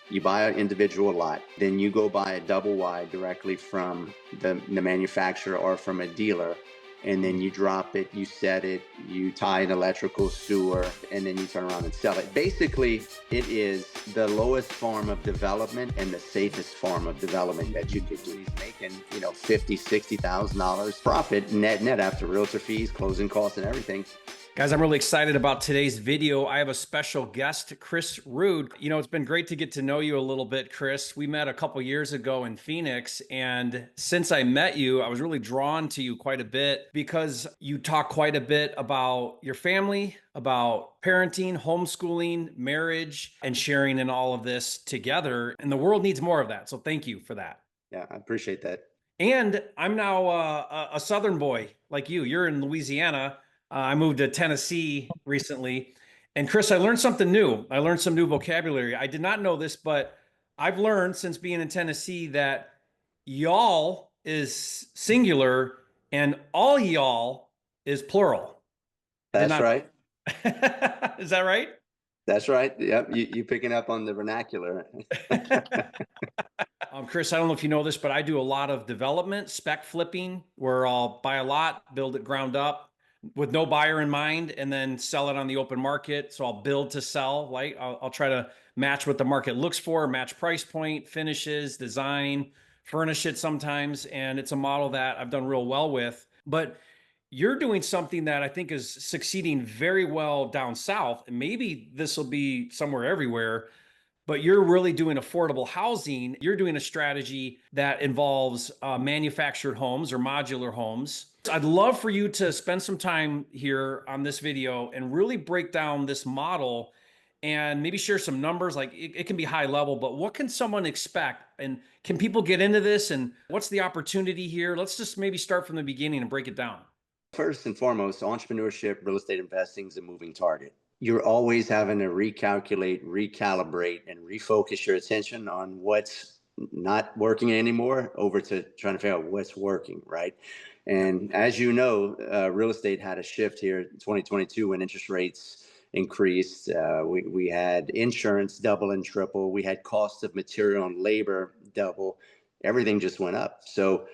You buy an individual lot, then you go buy a double wide directly from the manufacturer or from a dealer, and then you drop it, you set it, you tie an electrical sewer, and then you turn around and sell it. Basically, it is the lowest form of development and the safest form of development that you could do. He's making, $50,000, $60,000 profit net after realtor fees, closing costs, and everything. Guys, I'm really excited about today's video. I have a special guest, Chris Rood. It's been great to get to know you a little bit, Chris. We met a couple years ago in Phoenix, and since I met you, I was really drawn to you quite a bit because you talk quite a bit about your family, about parenting, homeschooling, marriage, and sharing in all of this together. And the world needs more of that. So thank you for that. Yeah, I appreciate that. And I'm now a Southern boy like you. You're in Louisiana. I moved to Tennessee recently. And Chris, I learned something new. I learned some new vocabulary. I did not know this, but I've learned since being in Tennessee that y'all is singular and all y'all is plural. That's right. Is that right? That's right. Yep. You picking up on the vernacular. Chris, I don't know if you know this, but I do a lot of development, spec flipping, where I'll buy a lot, build it ground up with no buyer in mind, and then sell it on the open market. So I'll build to sell. Like I'll try to match what the market looks for, match price point, finishes, design, furnish it sometimes. And it's a model that I've done real well with. But you're doing something that I think is succeeding very well down south. And maybe this will be somewhere everywhere, but you're really doing affordable housing. You're doing a strategy that involves manufactured homes or modular homes. I'd love for you to spend some time here on this video and really break down this model and maybe share some numbers. Like it can be high level, but what can someone expect? And can people get into this? And what's the opportunity here? Let's just maybe start from the beginning and break it down. First and foremost, entrepreneurship, real estate investing is a moving target. You're always having to recalculate, recalibrate, and refocus your attention on what's not working anymore over to trying to figure out what's working, right? And as you know, real estate had a shift here in 2022 when interest rates increased. We had insurance double and triple. We had cost of material and labor double. Everything just went up. So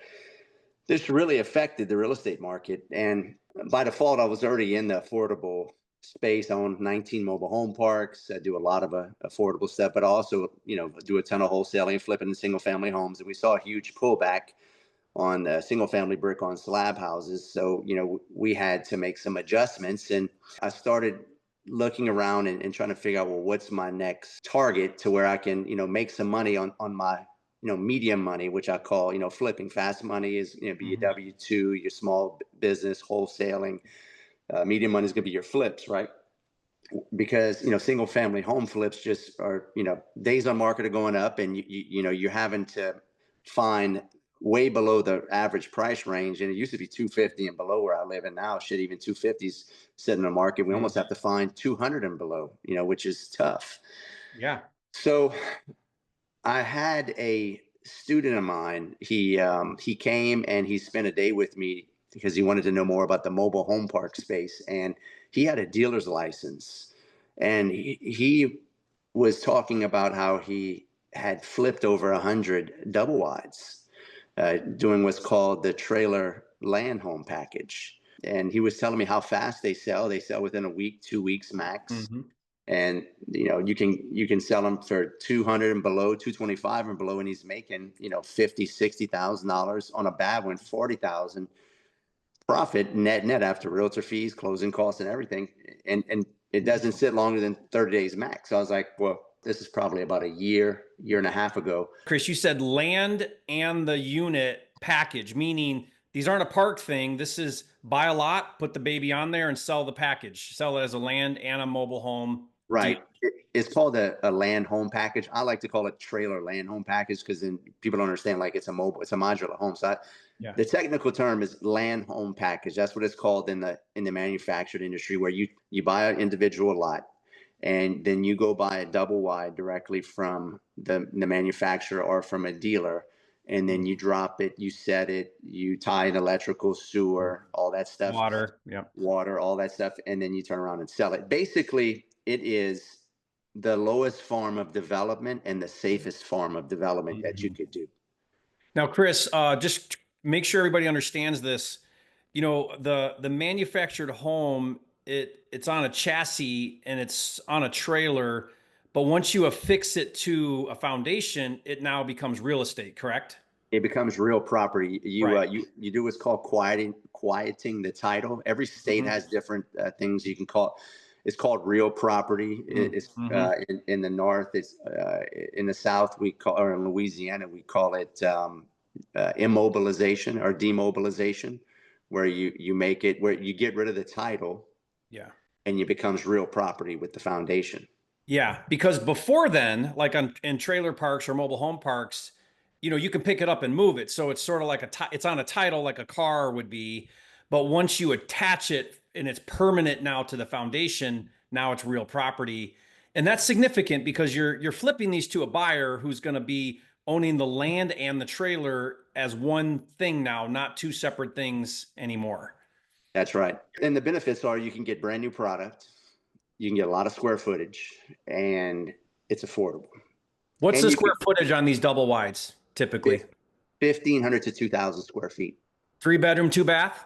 this really affected the real estate market. And by default, I was already in the affordable space. I own 19 mobile home parks. I do a lot of affordable stuff, but also, do a ton of wholesaling, flipping in single family homes. And we saw a huge pullback on single family brick on slab houses. So, we had to make some adjustments. And I started looking around and trying to figure out, well, what's my next target to where I can, make some money on my medium money, which I call, flipping. Fast money is, be your W-2, your small business, wholesaling. Medium money is going to be your flips, right? Because, single family home flips just are, days on market are going up, and you're having to find way below the average price range. And it used to be 250 and below where I live. And now shit, even 250s sitting in the market. We almost have to find 200 and below, which is tough. Yeah. So I had a student of mine. He came and he spent a day with me because he wanted to know more about the mobile home park space. And he had a dealer's license. And he was talking about how he had flipped over 100 double wides, doing what's called the trailer land home package. And he was telling me how fast they sell. They sell within a week, 2 weeks max. Mm-hmm. And you can sell them for 200 and below, 225 and below, and he's making $50,000-$60,000 on a bad one, 40,000 profit net after realtor fees, closing costs, and everything. And it doesn't sit longer than 30 days max. So I was like, well, this is probably about a year and a half ago. Chris, you said land and the unit package, meaning these aren't a park thing. This is buy a lot, put the baby on there, and sell the package. Sell it as a land and a mobile home. Right. It's called a land home package. I like to call it trailer land home package because then people don't understand, like, it's a modular home. So the technical term is land home package. That's what it's called in the manufactured industry, where you buy an individual lot and then you go buy a double wide directly from the manufacturer or from a dealer. And then you drop it, you set it, you tie an electrical sewer, all that stuff. Water, all that stuff. And then you turn around and sell it. Basically, it is the lowest form of development and the safest form of development that you Mhm. could do. Now, Chris, just make sure everybody understands this. You know, the manufactured home, it's on a chassis and it's on a trailer, but once you affix it to a foundation, it now becomes real estate, correct? It becomes real property. You Right. you do what's called quieting the title. Every state Mhm. has different things you can call. It's called real property. It's Mm-hmm. in the north. It's in the south. We call, or in Louisiana, we call it immobilization or demobilization, where you make it where you get rid of the title Yeah. and it becomes real property with the foundation. Yeah, because before then, like in trailer parks or mobile home parks, you know, you can pick it up and move it. So it's sort of like it's on a title like a car would be, but once you attach it and it's permanent now to the foundation, now it's real property. And that's significant because you're flipping these to a buyer who's going to be owning the land and the trailer as one thing now, not two separate things anymore. That's right. And the benefits are you can get brand new product, you can get a lot of square footage, and it's affordable. What's And the you square can footage on these double wides typically? 1,500 to 2,000 square feet. 3 bedroom, 2 bath?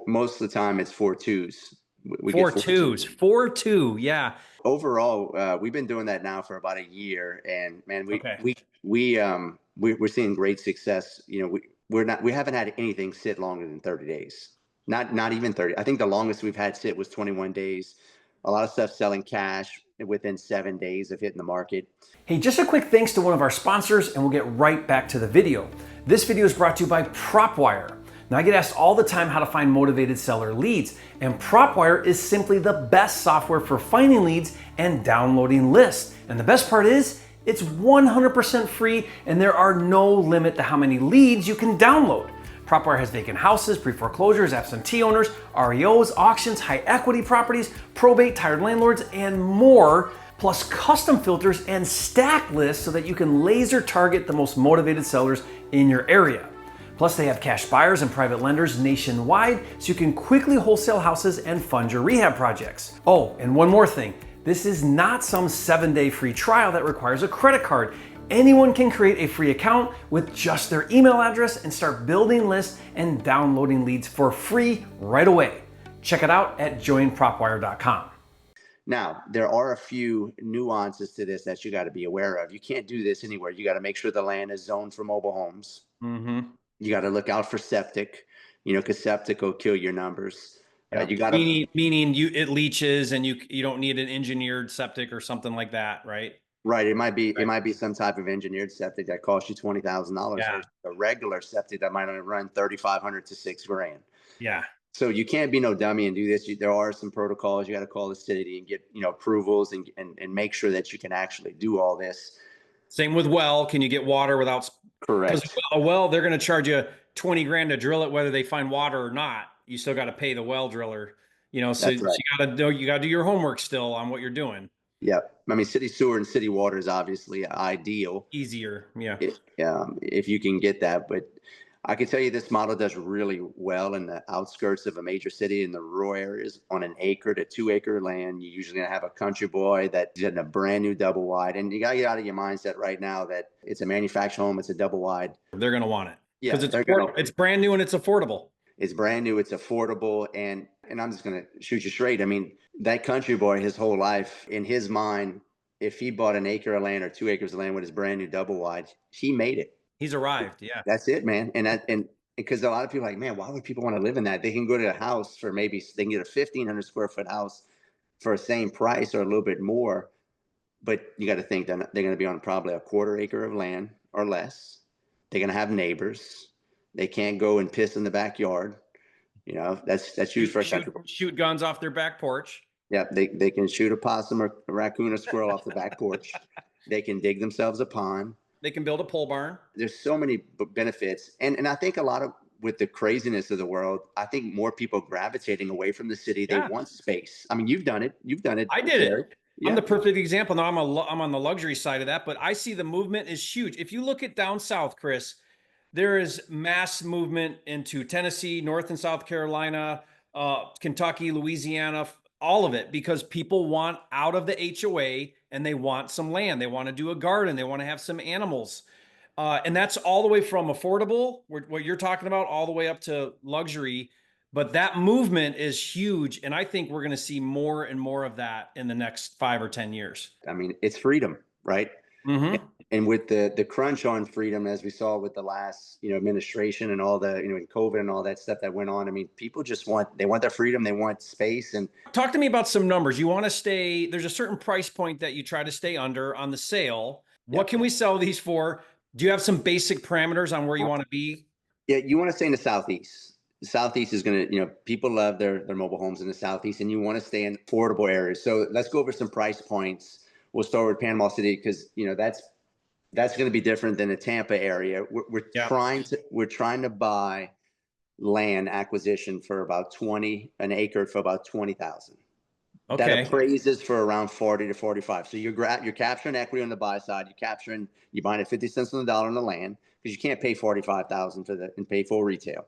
Most of the time, it's four twos. We get Four four twos. twos, 4-2. Yeah. Overall, we've been doing that now for about a year, and man, Okay. we're seeing great success. You know, we haven't had anything sit longer than 30 days. Not even 30. I think the longest we've had sit was 21 days. A lot of stuff selling cash within 7 days of hitting the market. Hey, just a quick thanks to one of our sponsors, and we'll get right back to the video. This video is brought to you by PropWire. Now, I get asked all the time how to find motivated seller leads, and PropWire is simply the best software for finding leads and downloading lists. And the best part is, it's 100% free, and there are no limit to how many leads you can download. PropWire has vacant houses, pre-foreclosures, absentee owners, REOs, auctions, high equity properties, probate, tired landlords, and more, plus custom filters and stack lists so that you can laser target the most motivated sellers in your area. Plus, they have cash buyers and private lenders nationwide so you can quickly wholesale houses and fund your rehab projects. Oh, and one more thing. This is not some 7-day free trial that requires a credit card. Anyone can create a free account with just their email address and start building lists and downloading leads for free right away. Check it out at joinpropwire.com. Now, there are a few nuances to this that you got to be aware of. You can't do this anywhere. You got to make sure the land is zoned for mobile homes. Mm-hmm. You got to look out for septic, because septic will kill your numbers. Yeah. You got to Meaning it leaches and you don't need an engineered septic or something like that, right? right. It might be Right. some type of engineered septic that costs you $20,000 Yeah. versus a regular septic that might only run 3,500 to $6,000. Yeah. So you can't be no dummy and do this. There are some protocols. You got to call the city and get approvals and make sure that you can actually do all this. Same with well. Can you get water without? Because Correct. a well, they're going to charge you 20 grand to drill it, whether they find water or not. You still got to pay the well driller. So That's right. you got to do your homework still on what you're doing. Yeah. I mean, city sewer and city water is obviously ideal Easier. Yeah. if you can get that. But I can tell you this model does really well in the outskirts of a major city in the rural areas on an acre to 2 acre land. You're usually going to have a country boy that's in a brand new double wide. And you got to get out of your mindset right now that it's a manufactured home, it's a double wide. They're going to want it Yeah, because it's brand new and it's affordable. It's brand new, it's affordable, and I'm just gonna shoot you straight. I mean, that country boy, his whole life, in his mind, if he bought an acre of land or 2 acres of land with his brand new double wide, he made it. He's arrived. Yeah. That's it, man. And because a lot of people are like, man, why would people want to live in that? They can go to a house for maybe they can get a 1,500 square foot house for the same price or a little bit more. But you got to think that they're going to be on probably a quarter acre of land or less. They're going to have neighbors. They can't go and piss in the backyard. That's used for a country. Shoot guns off their back porch. Yeah, they can shoot a possum or a raccoon or squirrel off the back porch. They can dig themselves a pond. They can build a pole barn. There's so many benefits, and I think a lot of with the craziness of the world, I think more people gravitating away from the city. They Yeah. want space. I mean, you've done it. I did it. Yeah. I'm the perfect example. Now I'm on the luxury side of that, but I see the movement is huge. If you look at down south, Chris, there is mass movement into Tennessee, North and South Carolina, Kentucky, Louisiana, all of it, because people want out of the HOA and they want some land. They want to do a garden. They want to have some animals. And that's all the way from affordable, what you're talking about, all the way up to luxury. But that movement is huge. And I think we're going to see more and more of that in the next 5 or 10 years. I mean, it's freedom, right? Mm-hmm. And with the crunch on freedom, as we saw with the last, administration and all the, COVID and all that stuff that went on, I mean, people just want their freedom. They want space. And Talk to me about some numbers. You want to stay, there's a certain price point that you try to stay under on the sale. What can we sell these for? Do you have some basic parameters on where you want to be? yeah, you want to stay in the Southeast. The Southeast is going to, people love their mobile homes in the Southeast, and you want to stay in affordable areas. So let's go over some price points. We'll start with Panama City because, that's going to be different than the Tampa area. We're trying to buy land acquisition for about an acre for about 20,000. Okay. That appraises for around 40 to 45. So you're capturing equity on the buy side. You're buying at 50 cents on the dollar on the land because you can't pay 45,000 and pay full retail.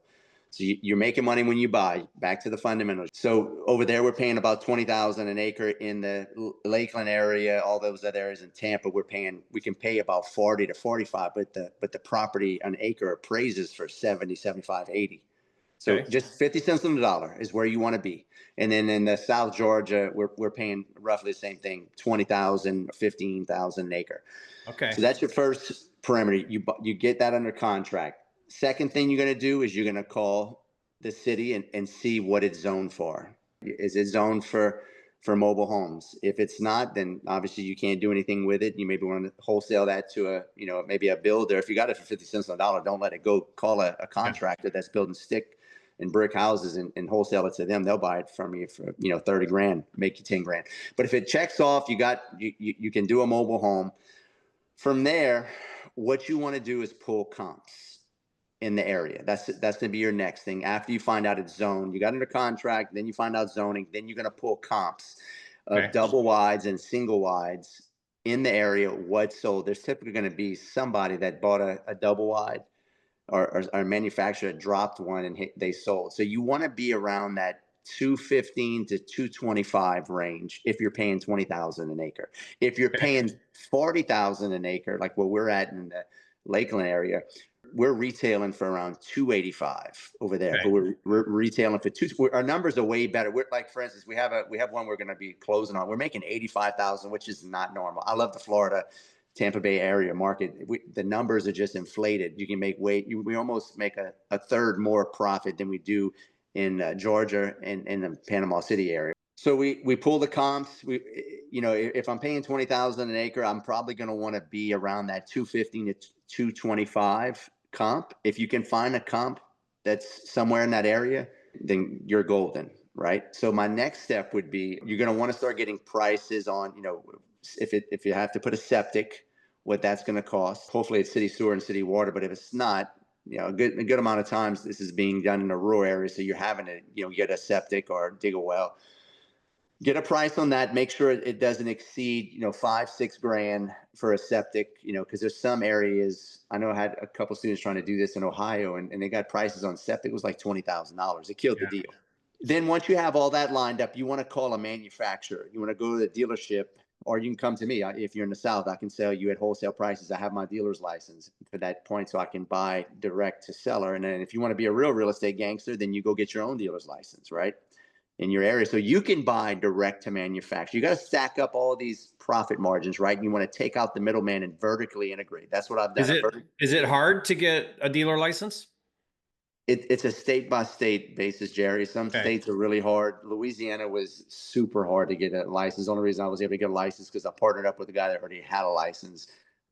So you're making money when you buy. Back to the fundamentals. So over there, we're paying about 20,000 an acre in the Lakeland area. All those other areas in Tampa, we can pay about 40 to 45, but the property an acre appraises for 70, 75, 80. So just 50 cents on the dollar is where you want to be. And then in the South Georgia, we're paying roughly the same thing, 20,000, 15,000 an acre. Okay. So that's your first parameter. You get that under contract. Second thing you're going to do is you're going to call the city and see what it's zoned for. Is it zoned for mobile homes? If it's not, then obviously you can't do anything with it. You maybe want to wholesale that to maybe a builder. If you got it for 50 cents on the dollar, don't let it go. Call a contractor that's building stick and brick houses and wholesale it to them. They'll buy it from you for 30 grand, make you 10 grand. But if it checks off, you can do a mobile home. From there, what you want to do is pull comps in the area. That's going to be your next thing. After you find out it's zoned, you got under contract, then you find out zoning, then you're going to pull comps of double wides and single wides in the area. What's sold? There's typically going to be somebody that bought a double wide or a manufacturer dropped one and they sold. So you want to be around that 215 to 225 range if you're paying 20,000 an acre. If you're paying 40,000 an acre, like what we're at in the Lakeland area, we're retailing for around 285 over there, but we're retailing for our numbers are way better. We're like, for instance, we have one we're going to be closing on. We're making 85,000, which is not normal. I love the Florida, Tampa Bay area market. The numbers are just inflated. You can make we almost make a third more profit than we do in Georgia and in the Panama City area. So we pull the comps. If I'm paying 20,000 an acre, I'm probably going to want to be around that 215 to 225 comp. If you can find a comp that's somewhere in that area, then you're golden, right? So my next step would be you're going to want to start getting prices on, if you have to put a septic, what that's going to cost. Hopefully it's city sewer and city water, but if it's not, a good amount of times this is being done in a rural area, so you're having to get a septic or dig a well. Get a price on that. Make sure it doesn't exceed, $5-6 grand for a septic, because there's some areas. I know I had a couple students trying to do this in Ohio and they got prices on septic. It was like $20,000. It killed the deal. Then once you have all that lined up, you want to call a manufacturer. You want to go to the dealership, or you can come to me. If you're in the South, I can sell you at wholesale prices. I have my dealer's license for that point, so I can buy direct to seller. And then if you want to be a real estate gangster, then you go get your own dealer's license, right? In your area. So you can buy direct to manufacture. You got to stack up all these profit margins, right? And you want to take out the middleman and vertically integrate. That's what I've done. Is it hard to get a dealer license? It's a state by state basis, Jerry. Some states are really hard. Louisiana was super hard to get a license. The only reason I was able to get a license because I partnered up with a guy that already had a license.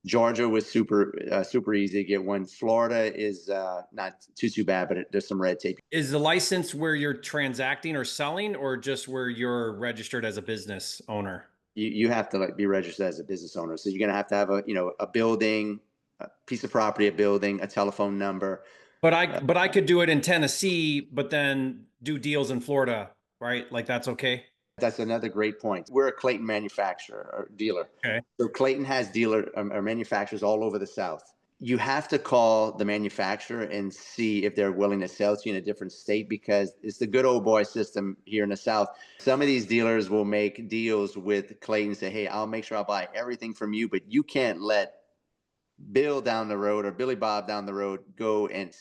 Georgia was super easy to get one. Florida is not too bad, but there's some red tape. Is the license where you're transacting or selling, or just where you're registered as a business owner? You have to be registered as a business owner. So you're gonna have to have a building, a piece of property, a building, a telephone number. But I could do it in Tennessee, but then do deals in Florida, right? Like that's okay. That's another great point. We're a Clayton manufacturer or dealer. Okay. So Clayton has dealer or manufacturers all over the South. You have to call the manufacturer and see if they're willing to sell to you in a different state, because it's the good old boy system here in the South. Some of these dealers will make deals with Clayton, say, hey, I'll make sure I'll buy everything from you, but you can't let Bill down the road or Billy Bob down the road go and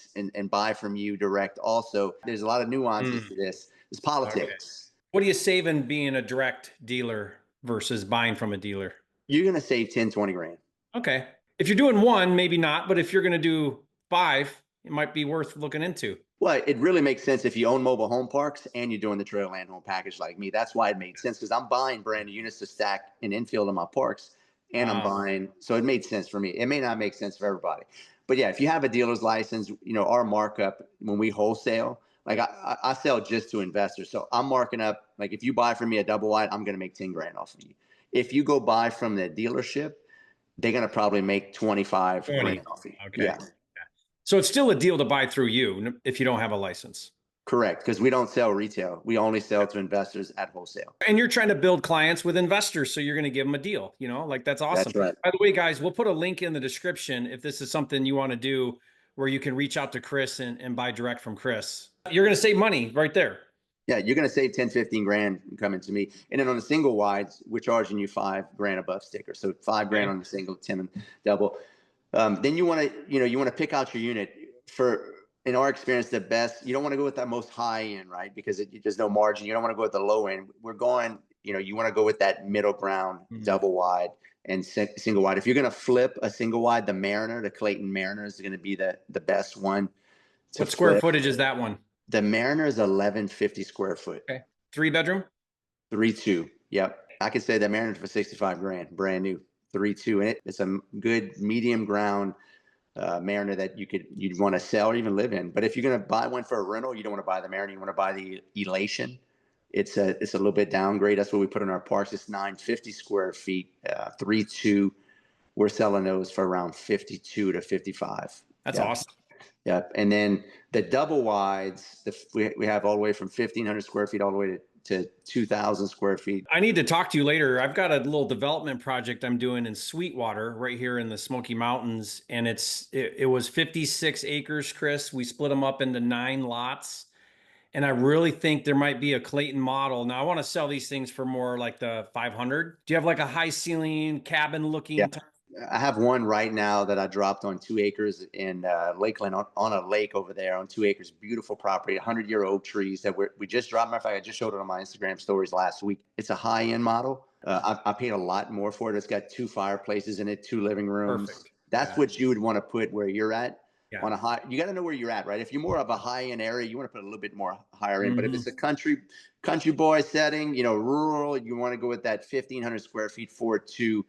buy from you direct. Also, there's a lot of nuances to this. It's Okay. politics. What do you save in being a direct dealer versus buying from a dealer? You're going to save 10, 20 grand. Okay. If you're doing one, maybe not, but if you're going to do 5, it might be worth looking into. Well, it really makes sense if you own mobile home parks and you're doing the trail land home package like me. That's why it made sense, because I'm buying brand new units to stack in infield in my parks, and I'm buying. So it made sense for me. It may not make sense for everybody, but yeah, if you have a dealer's license, our markup when we wholesale, like I sell just to investors. So I'm marking up, like if you buy from me a double wide, I'm going to make 10 grand off of you. If you go buy from the dealership, they're going to probably make 25 grand off of you. Okay. Yeah. So it's still a deal to buy through you if you don't have a license. Correct, because we don't sell retail. We only sell to investors at wholesale. And you're trying to build clients with investors, so you're going to give them a deal, like that's awesome. That's right. By the way, guys, we'll put a link in the description if this is something you want to do, where you can reach out to Chris and buy direct from Chris. You're going to save money right there. Yeah, you're going to save 10, 15 grand coming to me. And then on the single wides, we're charging you 5 grand above sticker. So 5 grand on the single, 10 on double. Then you want to pick out your unit. In our experience, the best, you don't want to go with that most high end, right? Because there's no margin. You don't want to go with the low end. We're going, you want to go with that middle ground, double wide and single wide. If you're going to flip a single wide, the Mariner, the Clayton Mariner is going to be the best one. What square footage is that one? The Mariner is 1150 square foot. Okay. 3-bedroom? 3-2. Yep. I could say that Mariner for 65 grand, brand new, 3-2 in it. It's a good medium ground Mariner that you'd want to sell or even live in. But if you're going to buy one for a rental, you don't want to buy the Mariner. You want to buy the Elation. It's a little bit downgrade. That's what we put in our parks. It's 950 square feet, 3-2. We're selling those for around 52 to 55. That's awesome. Yep. And then the double wides, we have all the way from 1,500 square feet all the way to 2,000 square feet. I need to talk to you later. I've got a little development project I'm doing in Sweetwater right here in the Smoky Mountains. And it was 56 acres, Chris. We split them up into 9 lots. And I really think there might be a Clayton model. Now I want to sell these things for more like the 500. Do you have like a high ceiling cabin looking? Yeah. I have one right now that I dropped on 2 acres in Lakeland on a lake over there on 2 acres. Beautiful property, 100-year oak trees that we just dropped. Matter of fact, I just showed it on my Instagram stories last week. It's a high-end model. I paid a lot more for it. It's got 2 fireplaces in it, 2 living rooms. Perfect. That's what you would want to put where you're at. Yeah. On a high, you got to know where you're at, right? If you're more of a high-end area, you want to put a little bit more higher end. But if it's a country boy setting, rural, you want to go with that 1,500 square feet 4-2.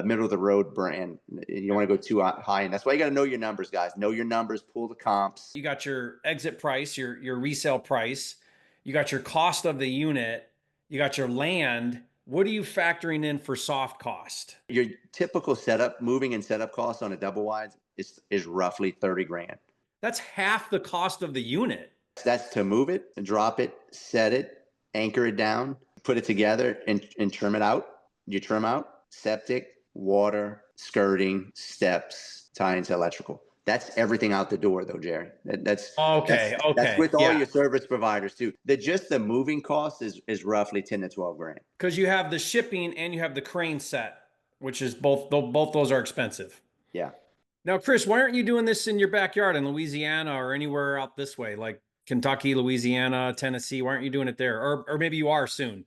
Middle of the road brand. You don't want to go too high. And that's why you got to know your numbers, guys. Know your numbers, pull the comps. You got your exit price, your resale price. You got your cost of the unit. You got your land. What are you factoring in for soft cost? Your typical moving and setup cost on a double wide is roughly 30 grand. That's half the cost of the unit. That's to move it, drop it, set it, anchor it down, put it together and trim it out. You trim out septic, water, skirting, steps, tie into electrical. That's everything out the door though, Jerry. That's with all your service providers too. Just the moving cost is roughly 10 to 12 grand. Because you have the shipping and you have the crane set, which is both those are expensive. Yeah. Now, Chris, why aren't you doing this in your backyard in Louisiana or anywhere out this way, like Kentucky, Louisiana, Tennessee? Why aren't you doing it there? Or maybe you are soon.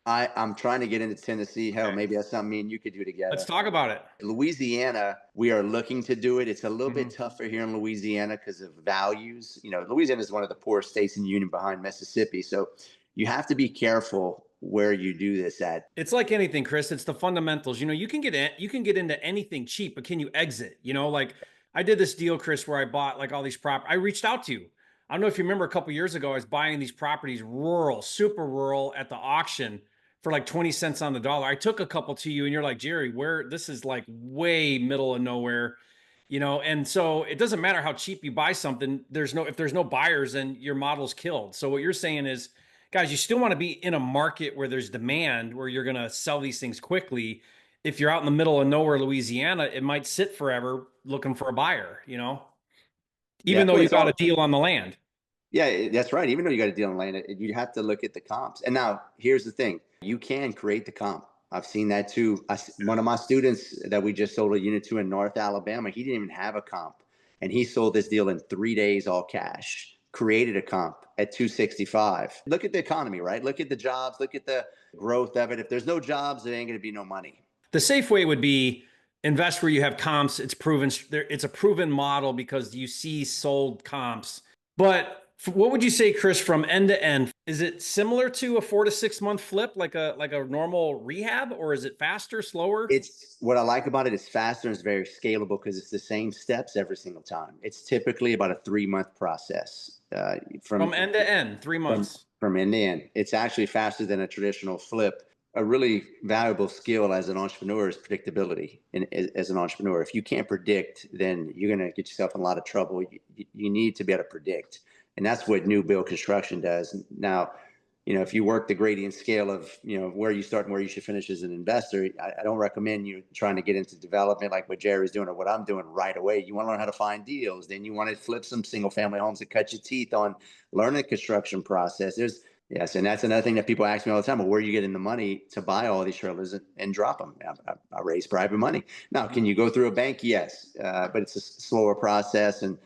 I'm trying to get into Tennessee. Hell, maybe that's something me and you could do together. Let's talk about it. Louisiana, we are looking to do it. It's a little bit tougher here in Louisiana because of values. Louisiana is one of the poorest states in the union behind Mississippi. So you have to be careful where you do this at. It's like anything, Chris. It's the fundamentals. You can get into anything cheap, but can you exit? Like I did this deal, Chris, where I bought like all these properties. I reached out to you. I don't know if you remember a couple of years ago, I was buying these properties rural, super rural at the auction for like 20 cents on the dollar. I took a couple to you and you're like, Jerry, this is like way middle of nowhere, and so it doesn't matter how cheap you buy something. If there's no buyers, then your model's killed. So what you're saying is, guys, you still want to be in a market where there's demand, where you're going to sell these things quickly. if you're out in the middle of nowhere, Louisiana, it might sit forever looking for a buyer, you know, Yeah, even though but you it's got all, a deal on the land. yeah, that's right. Even though you got to deal in land, you have to look at the comps. And now here's the thing: you can create the comp. I've seen that too. One of my students that we just sold a unit to in North Alabama, he didn't even have a comp, and he sold this deal in 3 days, all cash. Created a comp at 265. Look at the economy, right? Look at the jobs. Look at the growth of it. If there's no jobs, there ain't going to be no money. The safe way would be invest where you have comps. It's proven. It's a proven model because you see sold comps. But what would you say, Chris, from end to end? Is it similar to a 4 to 6 month flip, like a normal rehab, or is it faster, slower? It's what I like about it. It's faster and it's very scalable because it's the same steps every single time. It's typically about a 3 month process From end to end, 3 from months. from end to end. It's actually faster than a traditional flip. A really valuable skill as an entrepreneur is predictability. And as an entrepreneur, if you can't predict, then you're going to get yourself in a lot of trouble. You need to be able to predict, and that's what new build construction does. Now, if you work the gradient scale of where you start and where you should finish as an investor, I don't recommend you trying to get into development like what Jerry's doing or what I'm doing right away. You want to learn how to find deals, then you want to flip some single family homes and cut your teeth on learning the construction process. Yes, and that's another thing that people ask me all the time. Well, where are you getting the money to buy all these trailers and drop them? I raise private money. Now, can you go through a bank? Yes, but it's a slower process. And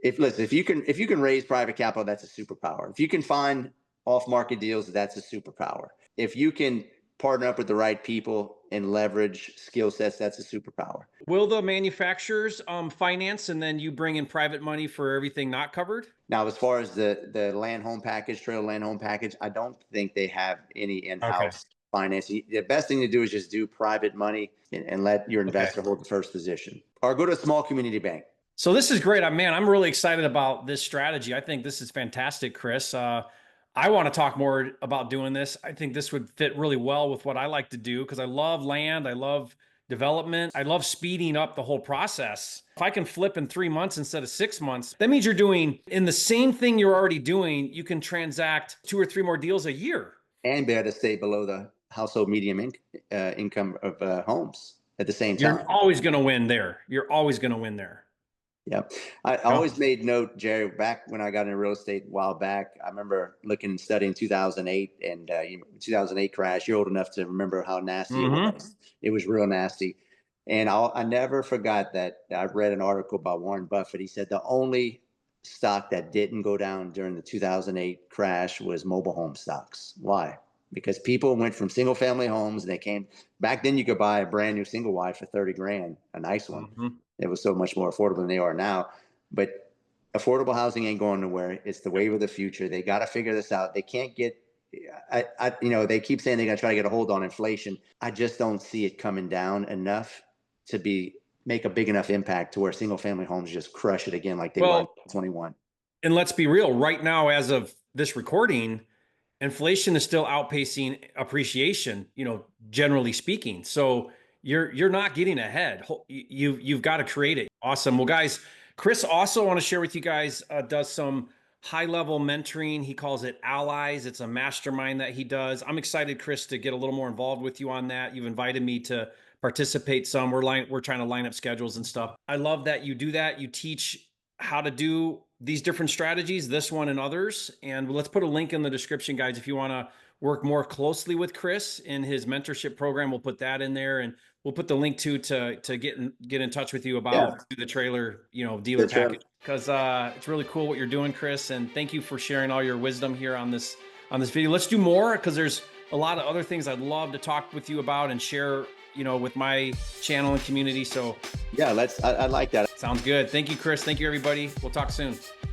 if you can raise private capital, that's a superpower. If you can find off-market deals, that's a superpower. If you can partner up with the right people and leverage skill sets, that's a superpower. Will the manufacturers finance and then you bring in private money for everything not covered? Now, as far as the land home package, trailer land home package, I don't think they have any in-house financing. The best thing to do is just do private money and let your investor hold the first position, or go to a small community bank. So this is great. Man, I'm really excited about this strategy. I think this is fantastic, Chris. I want to talk more about doing this. I think this would fit really well with what I like to do because I love land. I love development. I love speeding up the whole process. If I can flip in 3 months instead of 6 months, that means you're doing in the same thing you're already doing. You can transact 2 or 3 more deals a year. And be able to stay below the household medium income of homes at the same time. You're always going to win there. You're always going to win there. Yeah. I always made note, Jerry, back when I got into real estate a while back, I remember looking and studying 2008 and 2008 crash. You're old enough to remember how nasty it was. It was real nasty. And I never forgot that I read an article by Warren Buffett. He said the only stock that didn't go down during the 2008 crash was mobile home stocks. Why? Because people went from single family homes and they came back then. You could buy a brand new single wide for 30 grand, a nice one. It was so much more affordable than they are now. But affordable housing ain't going nowhere. It's the wave of the future. They got to figure this out. They can't get, they keep saying they're going to try to get a hold on inflation. I just don't see it coming down enough to make a big enough impact to where single family homes just crush it again like they were in 21. And let's be real, right now, as of this recording, inflation is still outpacing appreciation, generally speaking. So you're not getting ahead. You've got to create it. Awesome. Well, guys, Chris also want to share with you guys, does some high level mentoring. He calls it Allies. It's a mastermind that he does. I'm excited, Chris, to get a little more involved with you on that. You've invited me to participate some. We're trying to line up schedules and stuff. I love that you do that. You teach how to do these different strategies, this one and others. And let's put a link in the description, guys, if you want to work more closely with Chris in his mentorship program. We'll put that in there, and we'll put the link to get in touch with you about the trailer, dealer package, because it's really cool what you're doing, Chris. And thank you for sharing all your wisdom here on this video. Let's do more, because there's a lot of other things I'd love to talk with you about and share, with my channel and community. So yeah, I like that. Sounds good. Thank you, Chris. Thank you, everybody. We'll talk soon.